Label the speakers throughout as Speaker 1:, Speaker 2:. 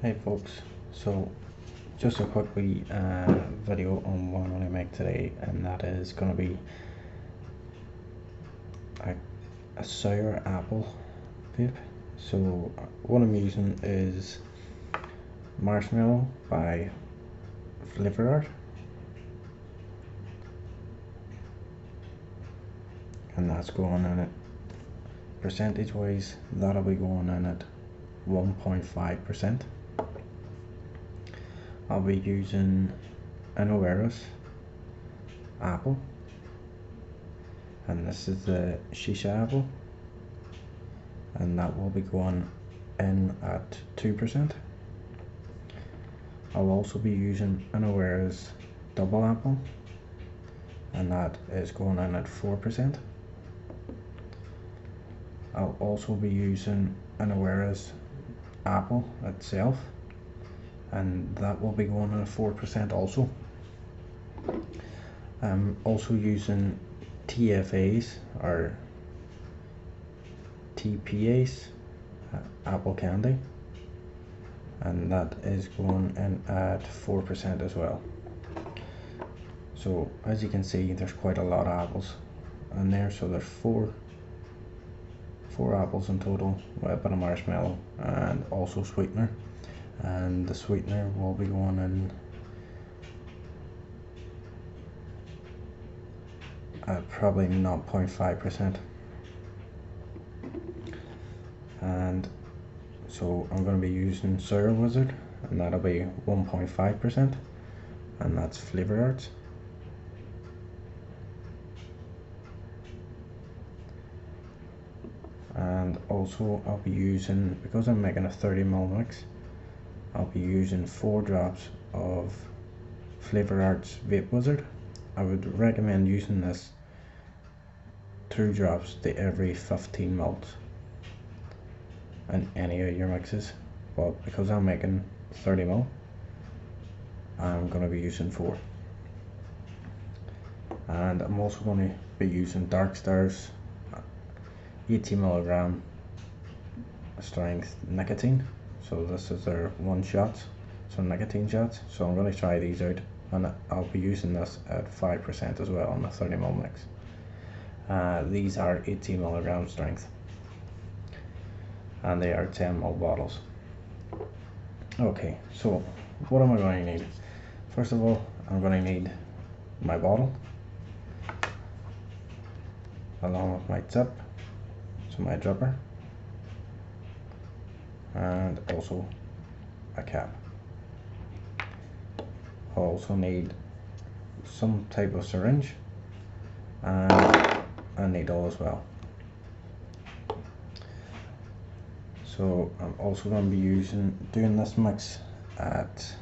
Speaker 1: Hey folks, so just a quick wee video on what I'm going to make today, and that is going to be a sour apple vape. So what I'm using is Marshmallow by Flavorings, and that's going in it. Percentage wise, that'll be going in at 1.5%. I'll be using an apple, and this is the shisha apple, and that will be going in at 2%. I'll also be using an double apple, and that is going in at 4%. I'll also be using an apple itself, and that will be going in at 4% also. I'm also using TFAs or TPAs, apple candy, and that is going in at 4% as well. So as you can see, there's quite a lot of apples in there, so there's four apples in total with a bit of marshmallow and also sweetener, and the sweetener will be going in at probably 0.5%. And so I'm going to be using Sour Wizard, and that'll be 1.5%, and that's Flavorings. And also I'll be using, because I'm making a 30ml mix, I'll be using 4 drops of Flavorings Vape Wizard. I would recommend using this 2 drops to every 15 mils in any of your mixes, but because I'm making 30ml, I'm going to be using 4. And I'm also going to be using Dark Star's 80mg strength nicotine. So this is their 1 shot, so nicotine shots. So I'm going to try these out, and I'll be using this at 5% as well on the 30ml mix. These are 80mg strength, and they are 10ml bottles. Okay, so what am I going to need? First of all, I'm going to need my bottle along with my tip, so my dropper, and also a cap. I'll also need some type of syringe and a needle as well. So I'm also going to be doing this mix at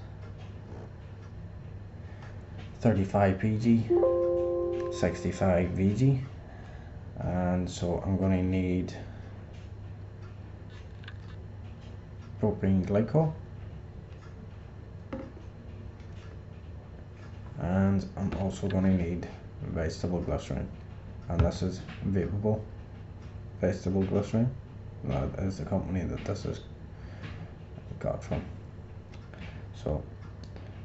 Speaker 1: 35 pg, 65 vg, and so I'm going to need propylene glycol, and I'm also going to need vegetable glycerin, and this is vapable vegetable glycerin. That is the company that this is got from. So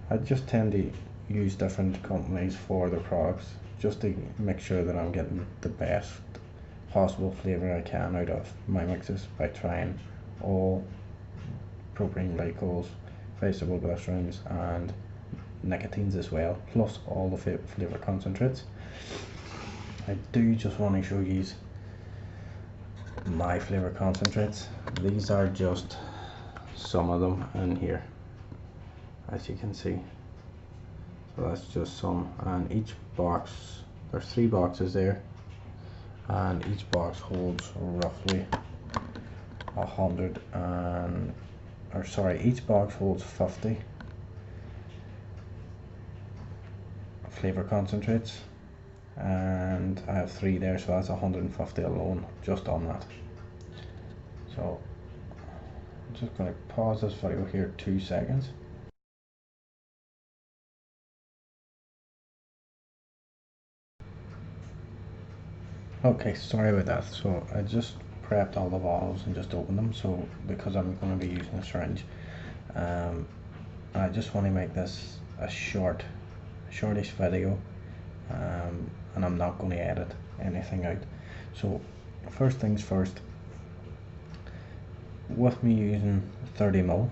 Speaker 1: I just tend to use different companies for their products just to make sure that I'm getting the best possible flavor I can out of my mixes by trying all propylene glycols, vegetable glycerins, and nicotines as well, plus all the flavor concentrates. I do just want to show you my flavor concentrates. These are just some of them in here, as you can see. So that's just some, and each box, there's 3 boxes there, and each box holds roughly 100 and, or sorry, each box holds 50 flavor concentrates, and I have 3 there, so that's 150 alone just on that. So I'm just going to pause this video here 2 seconds. Okay, sorry about that. So I just prepped all the bottles and just opened them. So because I'm going to be using a syringe, I just want to make this a shortish video, and I'm not going to edit anything out. So first things first, with me using 30 ml,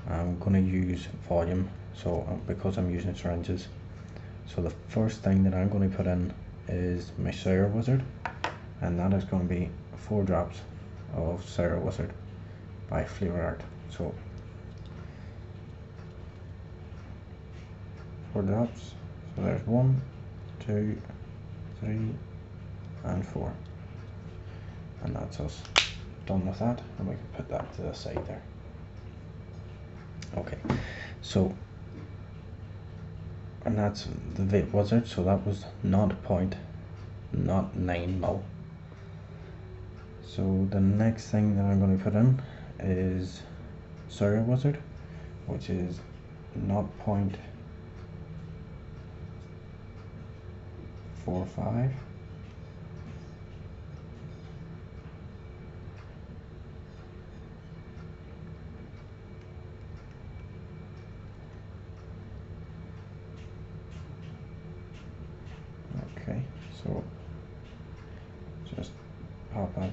Speaker 1: I'm going to use volume. So because I'm using syringes, so the first thing that I'm going to put in is my Sour Wizard, and that is going to be 4 drops of Sour Wizard by Flavor Art. So 4 drops. So there's 1, 2, 3, and 4, and that's us done with that, and we can put that to the side there. Okay, so, and that's the Vape Wizard, so that was 0.9 ml. So the next thing that I'm going to put in is Sour Wizard, which is 0.45. Okay, so just pop that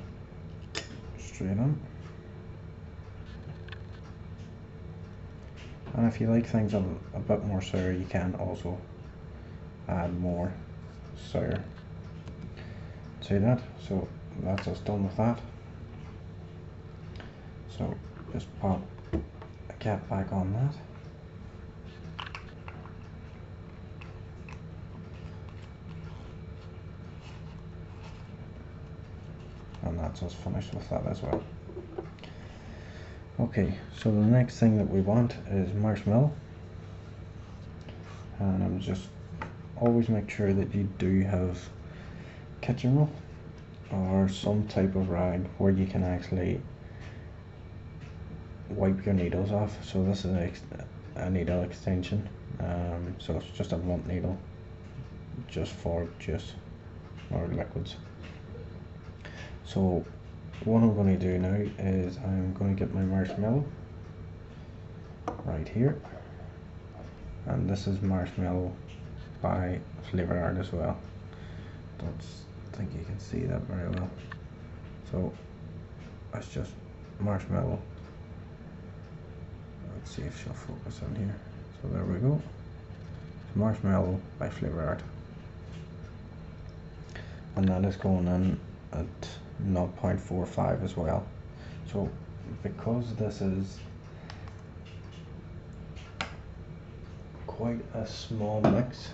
Speaker 1: straight on. And if you like things a bit more sour, you can also add more sour to that. So that's us done with that. So just pop a cap back on that. And that's us finished with that as well. Okay, so the next thing that we want is marshmallow, and I'm just always make sure that you do have kitchen roll or some type of rag where you can actually wipe your needles off. So this is a needle extension, so it's just a blunt needle just for juice or liquids. So what I'm going to do now is I'm going to get my marshmallow right here, and this is marshmallow by Flavor Art as well. Don't think you can see that very well. So that's just marshmallow. Let's see if she'll focus on here. So there we go. It's marshmallow by Flavor Art, and that is going in at 0.45 as well. So because this is quite a small mix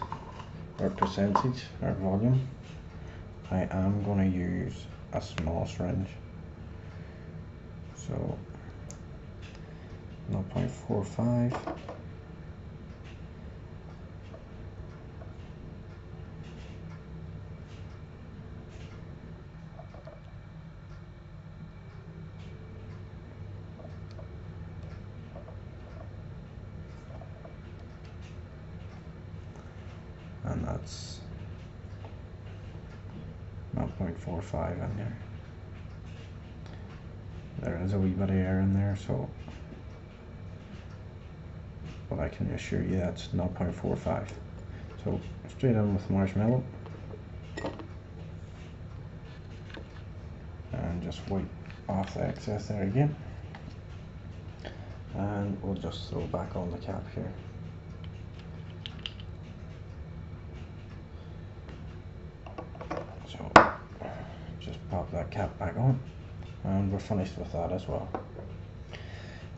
Speaker 1: or percentage or volume, I am going to use a small syringe. So 0.45, and that's 0.45 in there. There is a wee bit of air in there, so, but I can assure you that's 0.45. So straight in with marshmallow, and just wipe off the excess there again, and we'll just throw back on the cap here. So just pop that cap back on, and we're finished with that as well.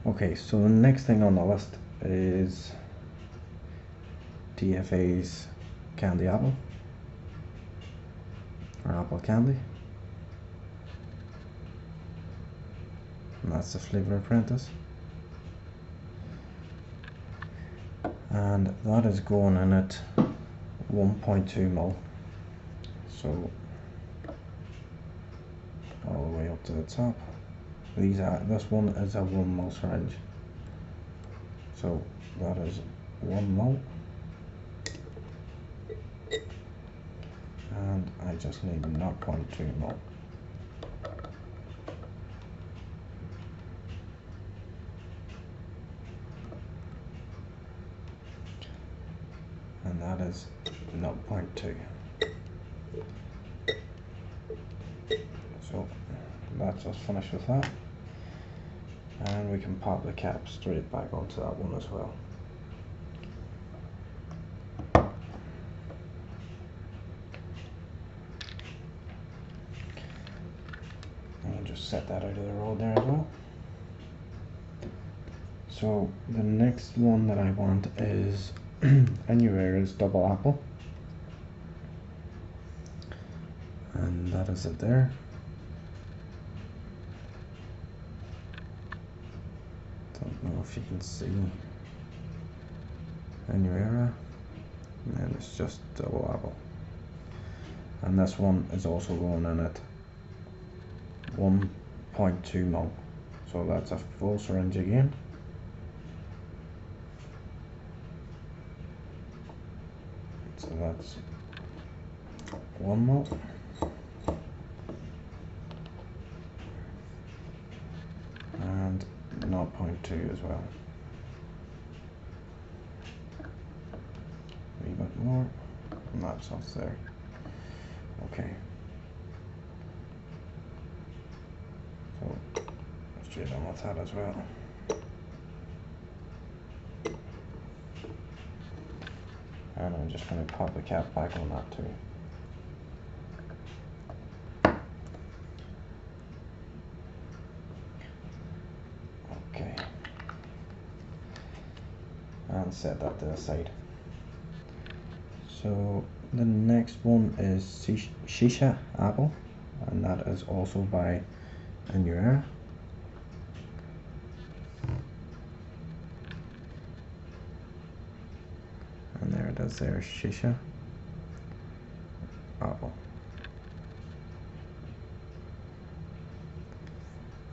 Speaker 1: Okay, so the next thing on the list is DFA's candy apple, or apple candy, and that's the Flavor Apprentice, and that is going in at 1.2 ml. So all the way up to the top. This one is a 1 ml syringe, so that is 1 ml, and I I just need 0.2 ml. And that is 0.2. So that's us finished with that. And we can pop the cap straight back onto that one as well. And just set that out of the road there as well. So the next one that I want is EJuice double apple. And that is it there. Don't know if you can see EJuice, and it's just double apple. And this one is also going in at 1.2 ml. So that's a full syringe again. So that's 1 ml. And 0.2 as well. A wee bit more, and that's us there. Okay. So straight on with that as well. And I'm just going to pop the cap back on that too. Okay. And set that to the side. So the next one is Shisha Apple, and that is also by EJuice. And there it is there, Shisha Apple.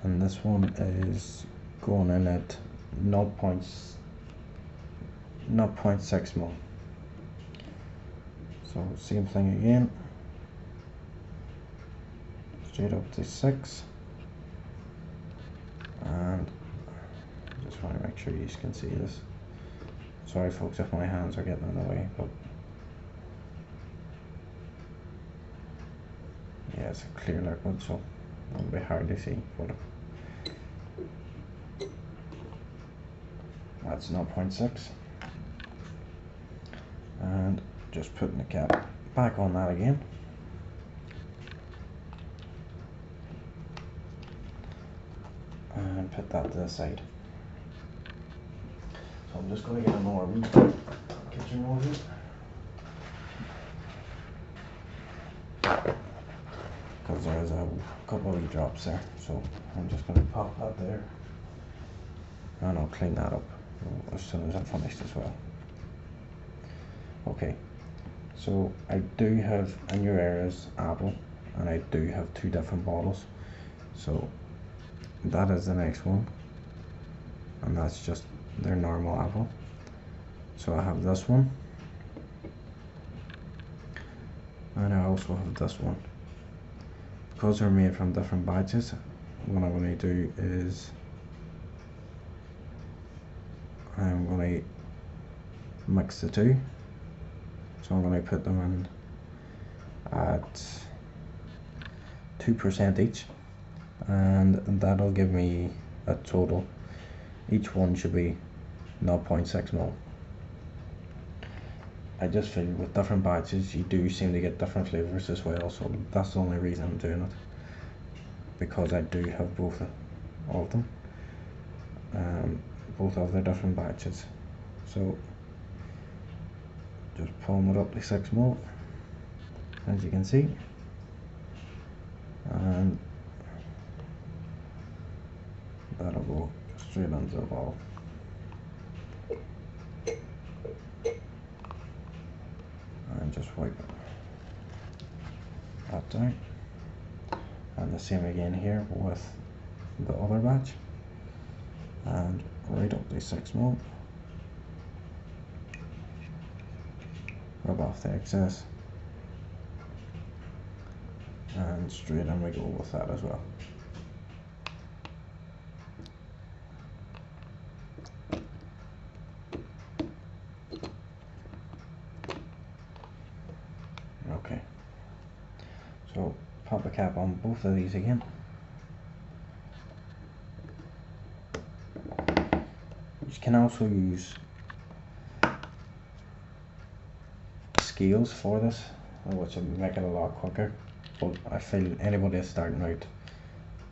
Speaker 1: And this one is going in at 0.6 ml. So same thing again, straight up to 6, and just want to make sure you can see this. Sorry folks if my hands are getting in the way, but yeah, it's a clear liquid, so it'll be hard to see, but that's 0.6. And just putting the cap back on that again. And put that to the side. So I'm just going to get another wee kitchen roll here. Because there's a couple of wee drops there. So I'm just going to pop that there. And I'll clean that up as soon as I'm finished as well. Okay. So I do have EJuice apple, and I do have 2 different bottles. So that is the next one, and that's just their normal apple. So I have this one, and I also have this one. Because they're made from different batches, what I'm going to do is I'm going to mix the two. So I'm going to put them in at 2% each, and that'll give me a total. Each one should be 0.6 ml. I just feel with different batches you do seem to get different flavors as well, so that's the only reason I'm doing it, because I do have both of them, both of the different batches. So just pulling it up to 6 ml, as you can see, and that'll go straight into the bottle. And just wipe that down, and the same again here with the other batch, and right up to 6 ml. Rub off the excess, and straight in we go with that as well. Okay, so pop a cap on both of these again. You can also use scales for this, which will make it a lot quicker, but I feel anybody that's starting out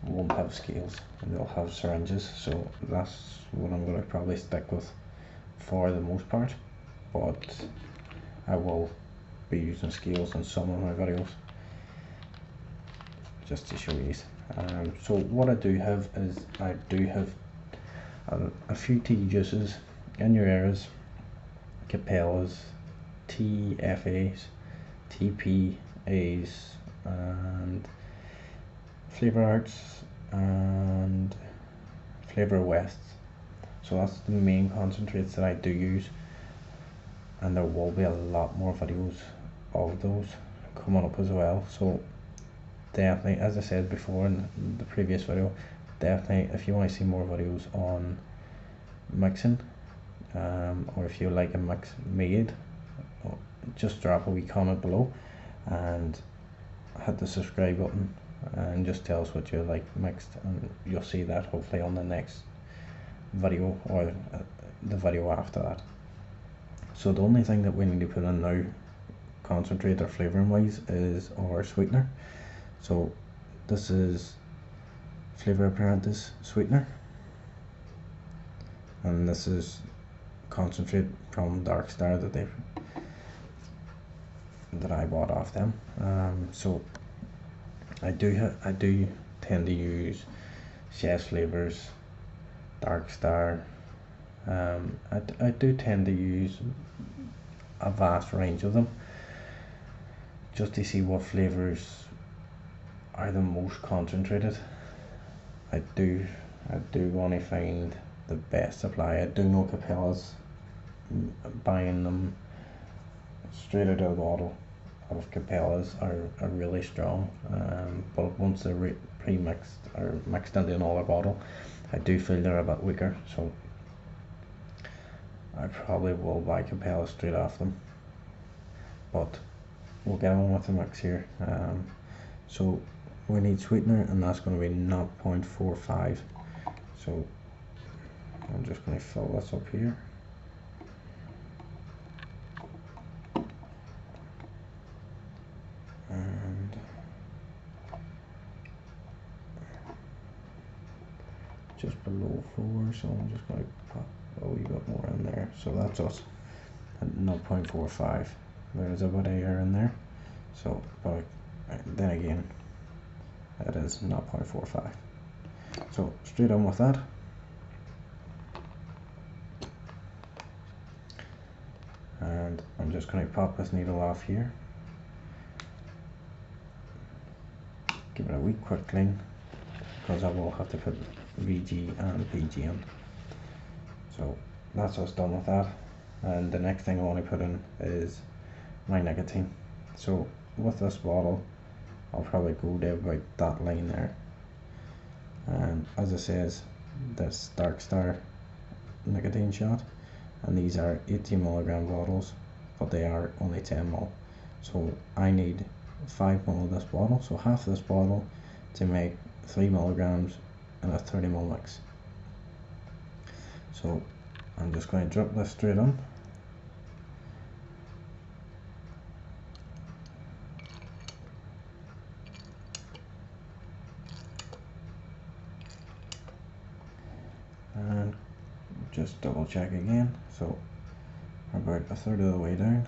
Speaker 1: won't have scales and they'll have syringes, so that's what I'm going to probably stick with for the most part, but I will be using scales in some of my videos just to show you. So what I do have is I do have a few tea juices in your areas, Capellas, TFAs, TPAs, and Flavor Arts and Flavor Wests. So that's the main concentrates that I do use, and there will be a lot more videos of those coming up as well. So definitely, as I said before in the previous video, definitely if you want to see more videos on mixing, or if you like a mix made, just drop a wee comment below and hit the subscribe button and just tell us what you like mixed, and you'll see that hopefully on the next video or the video after that. So the only thing that we need to put in now, concentrate or flavouring wise, is our sweetener. So this is Flavor Apprentice sweetener, and this is concentrate from Dark Star that I bought off them. So I do tend to use Chef's Flavors, Dark Star. I do tend to use a vast range of them just to see what flavors are the most concentrated. I do want to find the best supply. I do know Capellas, buying them straight out of the bottle of Capellas are really strong, but once they're pre-mixed or mixed into another bottle, I do feel they're a bit weaker, so I probably will buy Capellas straight off them. But we'll get on with the mix here. So we need sweetener, and that's going to be 0.45. So I'm just going to fill this up here. And just below 4, so I'm just going to pop a wee bit more in there. So that's us at 0.45. There's a bit of air in there, so but then again it is 0.45. So straight on with that. And I'm just going to pop this needle off here, give it a wee quick clean, because I will have to put VG and PG in. So that's us done with that, and the next thing I want to put in is my nicotine. So with this bottle I'll probably go to about that line there, and as it says, this Dark Star nicotine shot, and these are 80mg bottles, but they are only 10ml. So I need 5ml of this bottle, so half this bottle to make 3mg in a 30ml mix. So I'm just going to drop this straight on. And just double check again, so about a third of the way down.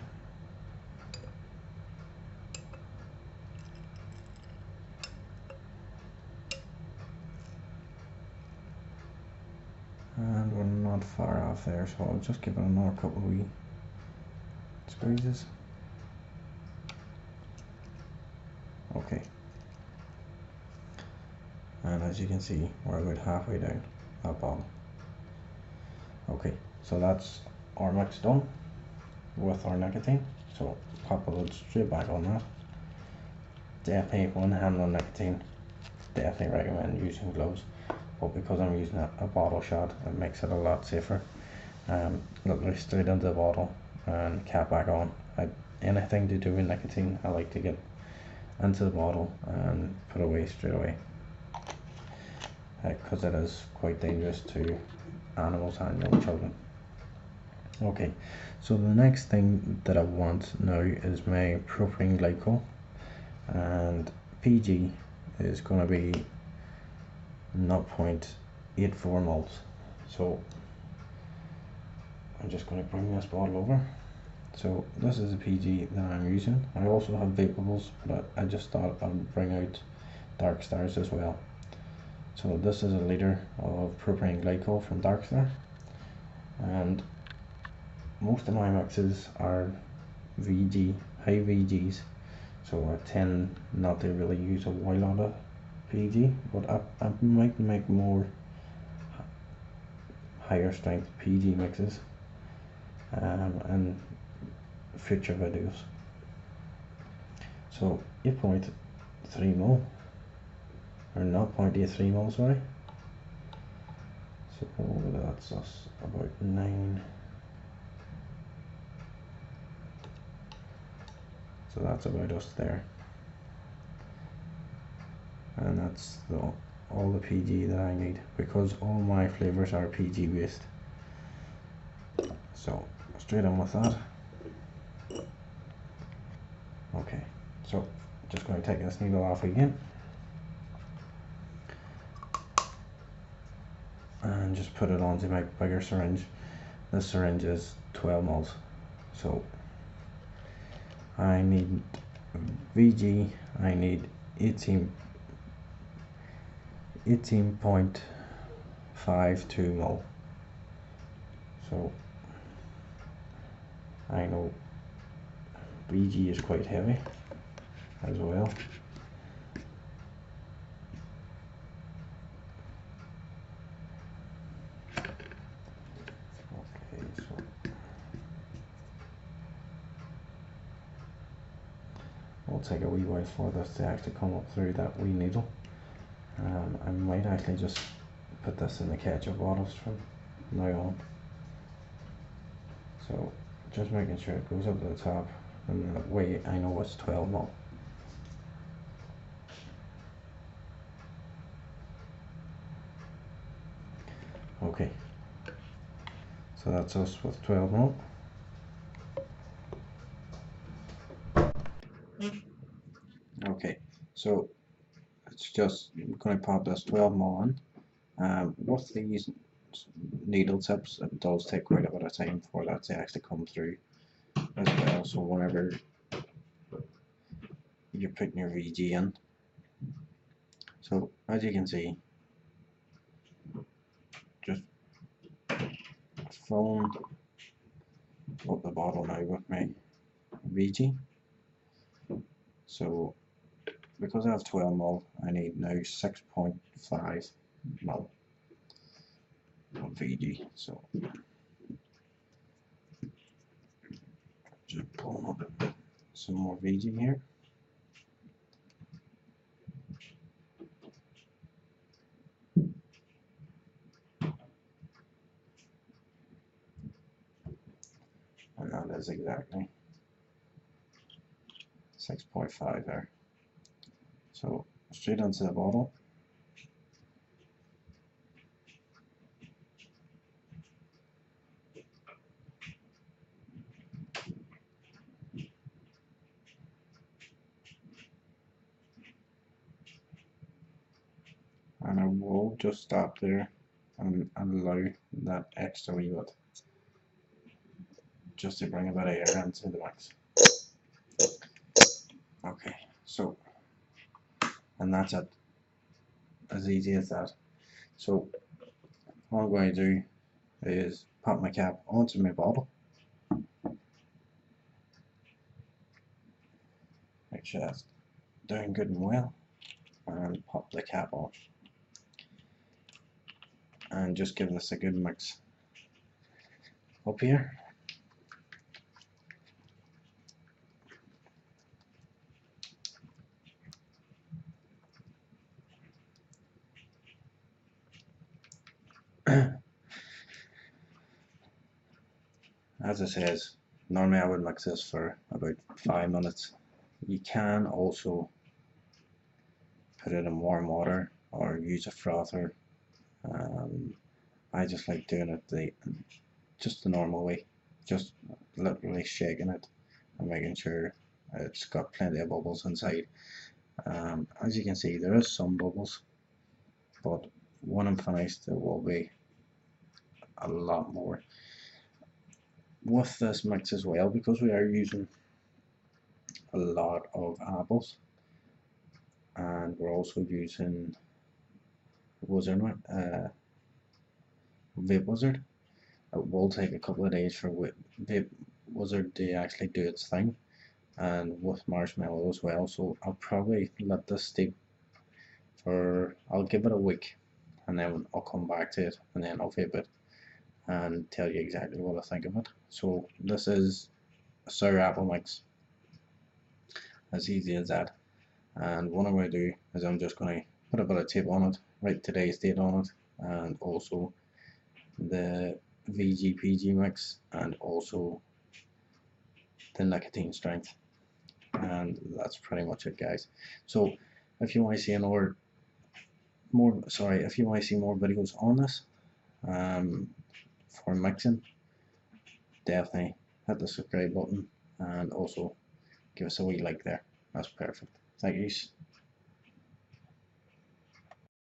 Speaker 1: And we're not far off there, so I'll just give it another couple of wee squeezes. Okay. And as you can see, we're about halfway down that bottle. Okay, so that's our mix done with our nicotine. So pop a lid straight back on that. definitely when handling nicotine, definitely recommend using gloves, but because I'm using a bottle shot, it makes it a lot safer. Literally straight into the bottle and cap back on. Anything to do with nicotine, I like to get into the bottle and put away straight away, because it is quite dangerous to animals and young children. Okay, so the next thing that I want now is my propylene glycol, and PG is going to be 0.84 moles. So I'm just going to bring this bottle over. So this is the PG that I'm using. I also have vaporables, but I just thought I'd bring out Dark Stars as well. So this is a liter of propylene glycol from Dark Star, and most of my mixes are VG, high VGs, so I tend not to really use a whole lot of PG, but I might make more higher strength PG mixes in future videos. So 8.3 ml, or 0.83 ml, sorry. So that's us about 9. So that's about us there, and that's all the PG that I need, because all my flavors are PG based. So straight on with that. Okay, so just going to take this needle off again and just put it onto my bigger syringe. This syringe is 12 mils, so I need VG, I need 18.52 mil. So I know VG is quite heavy as well. Okay, so it'll take a wee while for this to actually come up through that wee needle. I might actually just put this in the ketchup bottles from now on. So just making sure it goes up to the top, and that way I know it's 12 mil. Okay, so that's us with 12 mil. Okay, so it's just going to pop this 12 mil on. With these needle tips, it does take quite a bit of time for that to actually come through as well. So whenever you're putting your VG in, so as you can see, just filling up the bottle now with my VG. So because I have 12 mil, I need now 6.5 mil of VG. So just pulling up some more VG here. And that is exactly 6.5 there. So straight into the bottle. And I will just stop there and allow that extra wee bit, just to bring a bit of air into the mix. Okay, so, and that's it, as easy as that. So all I'm going to do is pop my cap onto my bottle, make sure that's doing good and well, and pop the cap off, and just give this a good mix up here. As it says, normally I would mix this for about 5 minutes. You can also put it in warm water or use a frother. Um, I just like doing it just the normal way, just literally shaking it and making sure it's got plenty of bubbles inside. As you can see, there is some bubbles, but when I'm finished, there will be a lot more. With this mix as well, because we are using a lot of apples, and we're also using Vape Wizard. It will take a couple of days for Vape Wizard to actually do its thing, and with marshmallow as well. So I'll probably let this steep for, I'll give it a week, and then I'll come back to it, and then I'll vape it and tell you exactly what I think of it. So this is a sour apple mix, as easy as that. And what I'm going to do is I'm just going to put a bit of tape on it, write today's date on it, and also the VGPG mix, and also the nicotine strength. And that's pretty much it, guys. So if you want to see if you want to see more videos on this, for mixing, definitely hit the subscribe button and also give us a wee like there. That's perfect. Thank you.